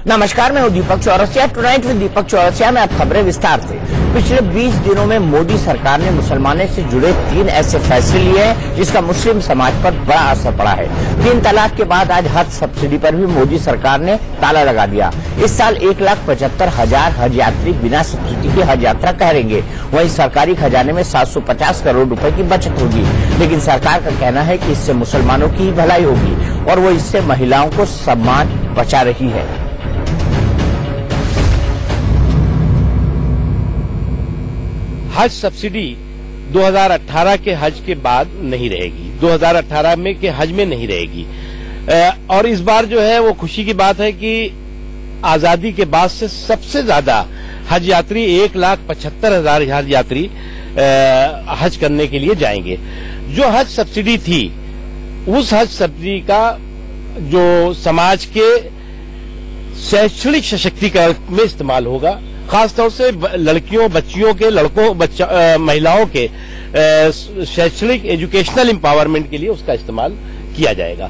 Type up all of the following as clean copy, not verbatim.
नमस्कार, मैं हूं दीपक चौरसिया। टुनाइट विद दीपक चौरसिया में अब खबरें विस्तार से। पिछले 20 दिनों में मोदी सरकार ने मुसलमानों से जुड़े 3 ऐसे फैसले लिए हैं जिसका मुस्लिम समाज पर बड़ा असर पड़ा है। 3 तलाक के बाद आज हज सब्सिडी पर भी मोदी सरकार ने ताला लगा दिया। इस साल 1,75,000 हज यात्री बिना सब्सिडी की हज यात्रा करेंगे। वहीं सरकारी खजाने में 750 करोड़ रुपए की बचत होगी। लेकिन सरकार का कहना है कि इससे मुसलमानों की ही भलाई होगी और वो इससे महिलाओं को सम्मान बचा रही है। हज सब्सिडी 2018 के हज के बाद नहीं रहेगी, 2018 में के हज में नहीं रहेगी। और इस बार जो है वो खुशी की बात है कि आजादी के बाद से सबसे ज्यादा हज यात्री 1,75,000 हज यात्री हज करने के लिए जाएंगे। जो हज सब्सिडी थी उस हज सब्सिडी का जो समाज के शैक्षणिक सशक्तिकरण में इस्तेमाल होगा, खासतौर से लड़कियों, बच्चियों के, लड़कों, महिलाओं के शैक्षणिक एजुकेशनल एम्पावरमेंट के लिए उसका इस्तेमाल किया जाएगा।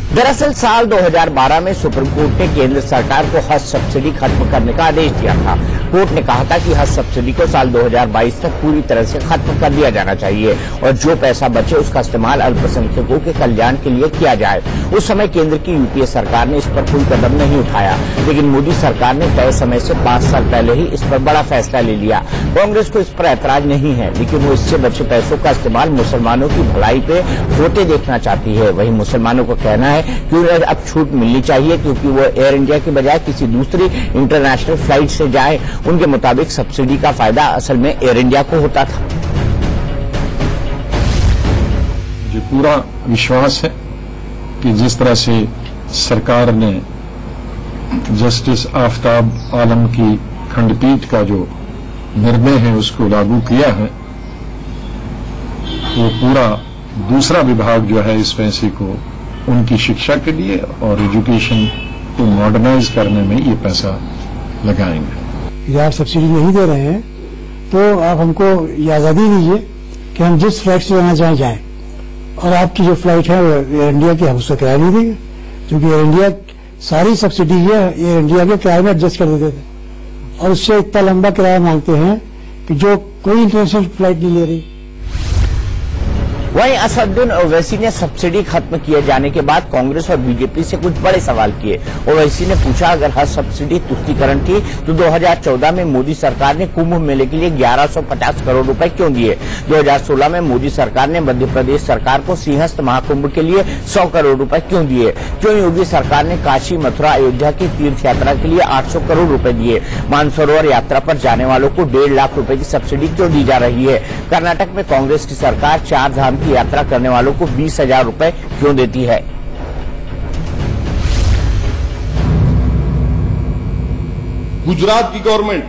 दरअसल साल 2012 में सुप्रीम कोर्ट ने केंद्र सरकार को हज सब्सिडी खत्म करने का आदेश दिया था। कोर्ट ने कहा था कि हज सब्सिडी को साल 2022 तक पूरी तरह से खत्म कर दिया जाना चाहिए और जो पैसा बचे उसका इस्तेमाल अल्पसंख्यकों के कल्याण के लिए किया जाए। उस समय केंद्र की यूपीए सरकार ने इस पर कोई कदम नहीं उठाया, लेकिन मोदी सरकार ने तय समय से 5 साल पहले ही इस पर बड़ा फैसला ले लिया। कांग्रेस को इस पर ऐतराज नहीं है, लेकिन वो इससे बचे पैसों का इस्तेमाल मुसलमानों की भलाई पे होते देखना चाहती है। वहीं मुसलमानों का कहना है कि उन्हें अब छूट मिलनी चाहिए क्योंकि वो एयर इंडिया की बजाय किसी दूसरी इंटरनेशनल फ्लाइट से जाए। उनके मुताबिक सब्सिडी का फायदा असल में एयर इंडिया को होता था। मुझे पूरा विश्वास है कि जिस तरह से सरकार ने जस्टिस आफताब आलम की खंडपीठ का जो निर्णय है उसको लागू किया है, वो पूरा दूसरा विभाग जो है इस फैसले को उनकी शिक्षा के लिए और एजुकेशन को मॉडर्नाइज करने में ये पैसा लगाएंगे। यदि आप सब्सिडी नहीं दे रहे हैं तो आप हमको ये आजादी दीजिए कि हम जिस फ्लाइट से जाना चाहें जाएं, और आपकी जो फ्लाइट है वो एयर इंडिया की, हम उसका किराया नहीं देंगे क्योंकि एयर इंडिया सारी सब्सिडी है एयर इंडिया के किराए में एडजस्ट कर देते थे और उससे इतना लंबा किराया मांगते हैं कि जो कोई इंटरनेशनल फ्लाइट नहीं ले रही। वहीं असदुद्दीन ओवैसी ने सब्सिडी खत्म किए जाने के बाद कांग्रेस और बीजेपी से कुछ बड़े सवाल किए। ओवैसी ने पूछा, अगर हज सब्सिडी तुष्टीकरण थी तो 2014 में मोदी सरकार ने कुंभ मेले के लिए 1150 करोड़ रुपए क्यों दिए? 2016 में मोदी सरकार ने मध्य प्रदेश सरकार को सिंहस्थ महाकुंभ के लिए 100 करोड़ रुपए क्यों दिए? क्यों योगी सरकार ने काशी, मथुरा, अयोध्या की तीर्थ यात्रा के लिए 800 करोड़ रुपए दिए? मानसरोवर यात्रा पर जाने वालों को 1.5 लाख रुपए की सब्सिडी क्यों दी जा रही है? कर्नाटक में कांग्रेस की सरकार 4 धाम की यात्रा करने वालों को 20,000 रुपए क्यों देती है? गुजरात की गवर्नमेंट,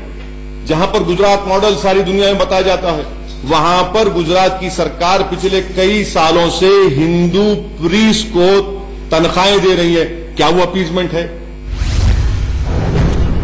जहां पर गुजरात मॉडल सारी दुनिया में बताया जाता है, वहां पर गुजरात की सरकार पिछले कई सालों से हिंदू प्रीस्ट को तनख्वाहें दे रही है। क्या वो अपीजमेंट है?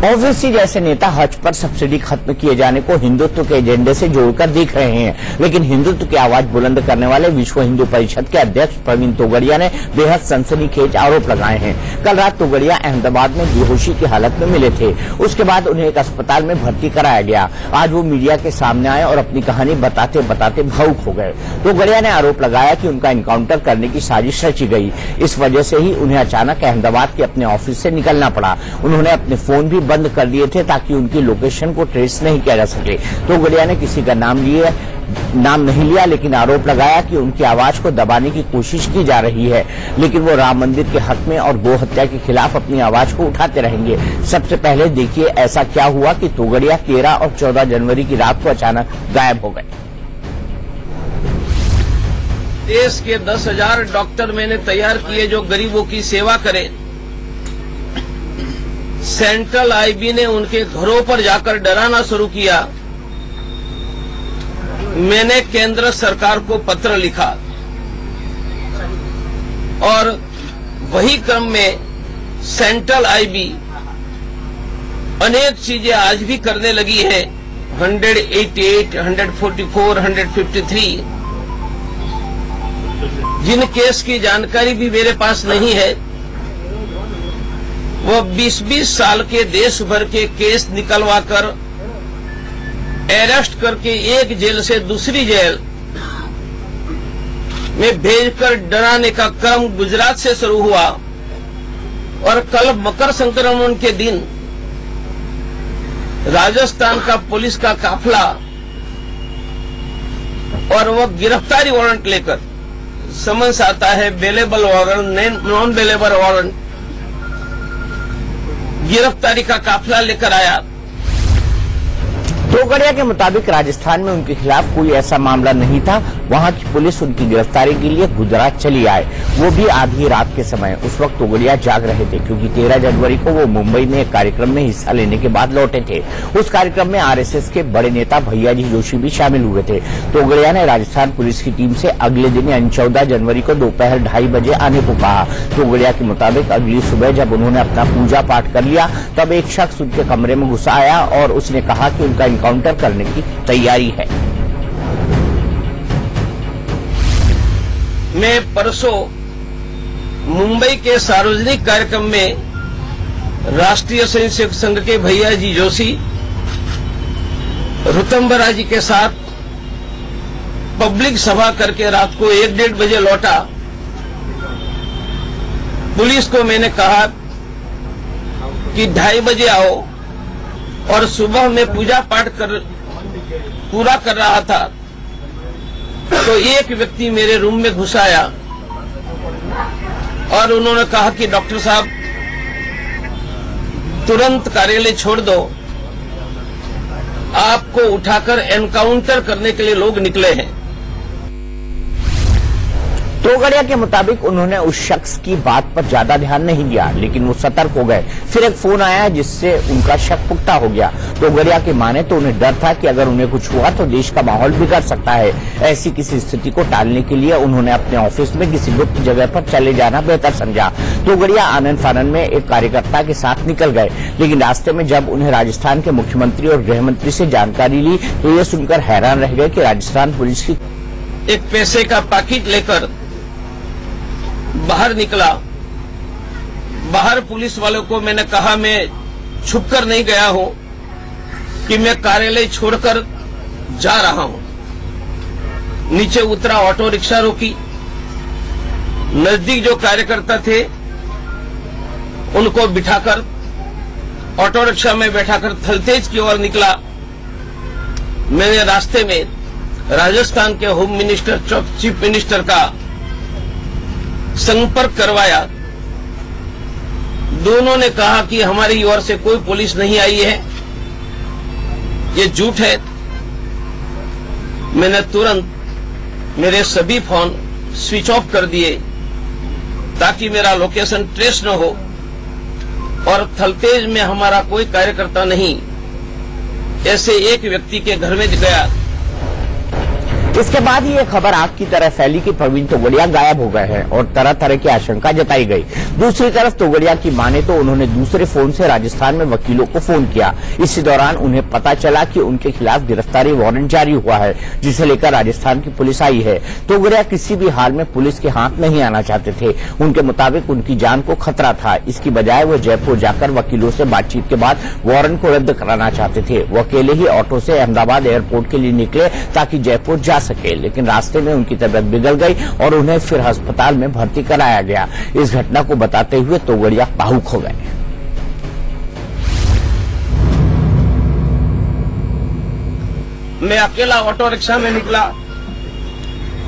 ओवैसी जैसे नेता हज पर सब्सिडी खत्म किए जाने को हिंदुत्व के एजेंडे से जोड़कर देख रहे हैं, लेकिन हिंदुत्व की आवाज बुलंद करने वाले विश्व हिंदू परिषद के अध्यक्ष प्रवीण तोगड़िया ने बेहद सनसनीखेज आरोप लगाए हैं। कल रात तोगड़िया अहमदाबाद में बेहोशी की हालत में मिले थे। उसके बाद उन्हें एक अस्पताल में भर्ती कराया गया। आज वो मीडिया के सामने आए और अपनी कहानी बताते बताते भावुक हो गए। तोगड़िया ने आरोप लगाया कि उनका एनकाउंटर करने की साजिश रची गई। इस वजह से ही उन्हें अचानक अहमदाबाद के अपने ऑफिस से निकलना पड़ा। उन्होंने अपने फोन भी बंद कर दिए थे ताकि उनकी लोकेशन को ट्रेस नहीं किया जा सके। तोगड़िया ने किसी का नाम नहीं लिया, लेकिन आरोप लगाया कि उनकी आवाज को दबाने की कोशिश की जा रही है, लेकिन वो राम मंदिर के हक में और गो हत्या के खिलाफ अपनी आवाज को उठाते रहेंगे। सबसे पहले देखिए ऐसा क्या हुआ कि तोगड़िया 13 और 14 जनवरी की रात को अचानक गायब हो गए। देश के 10,000 डॉक्टर मैंने तैयार किए जो गरीबों की सेवा करें। सेंट्रल आईबी ने उनके घरों पर जाकर डराना शुरू किया। मैंने केंद्र सरकार को पत्र लिखा और वही क्रम में सेंट्रल आईबी अनेक चीजें आज भी करने लगी है। 188, 144, 153 जिन केस की जानकारी भी मेरे पास नहीं है, वो 20-20 साल के देश भर के केस निकलवा कर अरेस्ट करके एक जेल से दूसरी जेल में भेजकर डराने का क्रम गुजरात से शुरू हुआ और कल मकर संक्रमण के दिन राजस्थान का पुलिस का काफिला और वो गिरफ्तारी वारंट लेकर, समन्स आता है bailable warrant, non bailable warrant, गिरफ्तारी का काफिला लेकर आया। तोगड़िया के मुताबिक राजस्थान में उनके खिलाफ कोई ऐसा मामला नहीं था। वहां की पुलिस उनकी गिरफ्तारी के लिए गुजरात चली आए, वो भी आधी रात के समय। उस वक्त तोगड़िया जाग रहे थे क्योंकि 13 जनवरी को वो मुंबई में एक कार्यक्रम में हिस्सा लेने के बाद लौटे थे। उस कार्यक्रम में आरएसएस के बड़े नेता भैयाजी जोशी भी शामिल हुए थे। तोगड़िया ने राजस्थान पुलिस की टीम से अगले दिन यानी 14 जनवरी को दोपहर 2:30 बजे आने को कहा। तोगड़िया के मुताबिक अगली सुबह जब उन्होंने अपना पूजा पाठ कर लिया तब एक शख्स उनके कमरे में घुस आया और उसने कहा कि उनका काउंटर करने की तैयारी है। मैं परसों मुंबई के सार्वजनिक कार्यक्रम में राष्ट्रीय स्वयंसेवक संघ के भैयाजी जोशी, ऋतंबरा जी के साथ पब्लिक सभा करके रात को 1-1:30 बजे लौटा। पुलिस को मैंने कहा कि 2:30 बजे आओ और सुबह में पूजा पाठ पूरा कर रहा था तो एक व्यक्ति मेरे रूम में घुस आया और उन्होंने कहा कि डॉक्टर साहब तुरंत कार्यालय छोड़ दो, आपको उठाकर एनकाउंटर करने के लिए लोग निकले हैं। तोगड़िया के मुताबिक उन्होंने उस शख्स की बात पर ज्यादा ध्यान नहीं दिया, लेकिन वो सतर्क हो गए। फिर एक फोन आया जिससे उनका शक पुख्ता हो गया। तोगड़िया के माने तो उन्हें डर था कि अगर उन्हें कुछ हुआ तो देश का माहौल बिगड़ सकता है। ऐसी किसी स्थिति को टालने के लिए उन्होंने अपने ऑफिस में किसी गुप्त जगह पर चले जाना बेहतर समझा। तोगड़िया आनंद फानन में एक कार्यकर्ता के साथ निकल गए, लेकिन रास्ते में जब उन्हें राजस्थान के मुख्यमंत्री और गृह मंत्री से जानकारी ली तो ये सुनकर हैरान रह गए कि राजस्थान पुलिस की एक पैसे का पैकेट लेकर बाहर निकला। बाहर पुलिस वालों को मैंने कहा मैं छुपकर नहीं गया हूं कि मैं कार्यालय छोड़कर जा रहा हूं। नीचे उतरा, ऑटो रिक्शा रोकी, नजदीक जो कार्यकर्ता थे उनको बिठाकर ऑटो रिक्शा में बैठाकर थलतेज की ओर निकला। मैंने रास्ते में राजस्थान के होम मिनिस्टर, चीफ मिनिस्टर का संपर्क करवाया। दोनों ने कहा कि हमारी ओर से कोई पुलिस नहीं आई है, ये झूठ है। मैंने तुरंत मेरे सभी फोन स्विच ऑफ कर दिए ताकि मेरा लोकेशन ट्रेस न हो और थलतेज में हमारा कोई कार्यकर्ता नहीं, ऐसे एक व्यक्ति के घर में गया। इसके बाद ये खबर आग की तरह फैली कि प्रवीण तोगड़िया गायब हो गए हैं और तरह तरह की आशंका जताई गई। दूसरी तरफ तोगड़िया की माने तो उन्होंने दूसरे फोन से राजस्थान में वकीलों को फोन किया। इसी दौरान उन्हें पता चला कि उनके खिलाफ गिरफ्तारी वारंट जारी हुआ है, जिसे लेकर राजस्थान की पुलिस आई है। तोगड़िया किसी भी हाल में पुलिस के हाथ नहीं आना चाहते थे। उनके मुताबिक उनकी जान को खतरा था। इसकी बजाय वो जयपुर जाकर वकीलों से बातचीत के बाद वारंट को रद्द कराना चाहते थे। वो अकेले ही ऑटो से अहमदाबाद एयरपोर्ट के लिए निकले ताकि जयपुर जा सके, लेकिन रास्ते में उनकी तबीयत बिगड़ गई और उन्हें फिर अस्पताल में भर्ती कराया गया। इस घटना को बताते हुए तोगड़िया भावुक हो गए। मैं अकेला ऑटो रिक्शा में निकला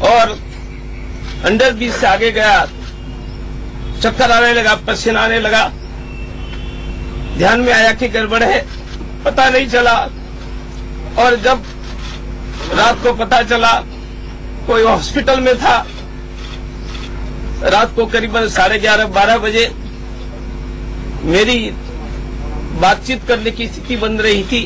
और अंडरब्रिज से आगे गया। चक्कर आने लगा, पसीना आने लगा। ध्यान में आया कि गड़बड़ है, पता नहीं चला। और जब रात को पता चला कोई हॉस्पिटल में था, रात को करीबन 11:30-12 बजे मेरी बातचीत करने की स्थिति बन रही थी।